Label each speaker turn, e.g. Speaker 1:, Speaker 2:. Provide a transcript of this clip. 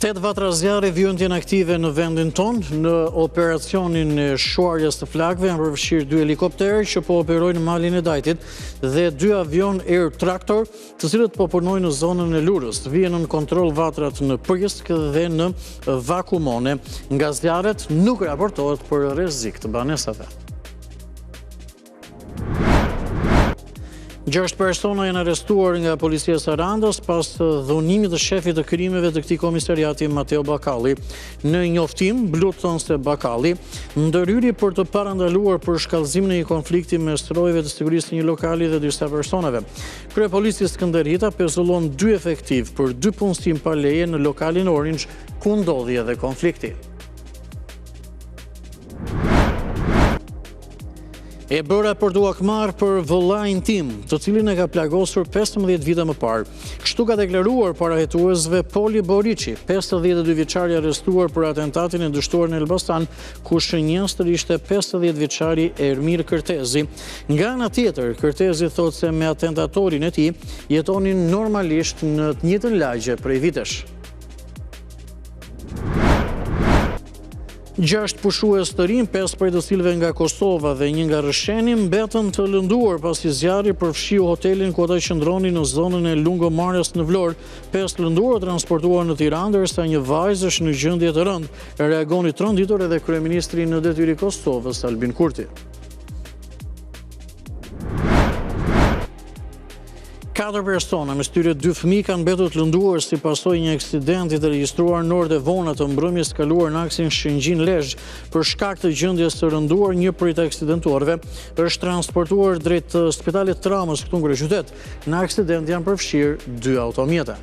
Speaker 1: 8 vatra zjarri vjen të jenë aktive në vendin tonë. Në operacionin e shuarjes të flakëve janë përfshirë 2 helikopterë që po operojnë në malin e Dajtit dhe 2 avion Air Tractor, të cilët po punojnë në zonën e Lurës. Vjen në kontroll vatrat në Prjesk dhe në Vakumone. Nga zjarret nuk raportohet për rrezik të banesave. 6 persona janë arrestuar nga policia e Sarandos pas dhunimit të shefit të krimeve të këtij komisariati Mateo Bakalli. Në njoftim, Blut thon se Bakalli ndërhyri për të parandaluar për shkallëzimin e një konflikti mes trojeve të sigurisë të një lokali dhe disa personave. Kryepolisi Skënder Hita pezullon 2 efektiv për 2 punësim pa leje në lokalin Orange ku ndodhi edhe konflikti. E bëra për duakmar për vëllain tim, të cilin e ka plagosur 15 vite më parë. Kështu ka deklaruar parahetuesve Poli Borici, 52 vjeçari arrestuar për atentatin e dështuar në Elbasan, ku shënjestër ishte 50 vjeçari Ermir Kërtezi. Nga ana tjetër, Kërtezi thotë se me atentatorin e tij jetonin normalisht në të njëjtën lagje prej vitesh. 6 pushues të rinj, 5 prej të cilëve nga Kosova dhe 1 nga Rësheni, mbetën të lënduar pasi zjarri përfshiu hotelin ku ata qëndronin në zonën e Lungomarrës në Vlorë. 5 lënduar transportuar në Tiranë, ndërsa një vajzë është në gjendje të rëndë. Reagoni tronditur edhe kryeministri në detyrë i Kosovës, Albin Kurti. 4 persona, mes tyre 2 fëmijë, kanë mbetur të lënduar si pasojë një aksidenti të regjistruar në orët e vona të mbrëmjes kaluar në aksin Shëngjin-Lezhë. Për shkak të gjendjes së rënduar, një prej të aksidentuarve është transportuar drejt spitalit Tramës këtu në kryeqytet. Në aksident janë përfshirë 2 automjete.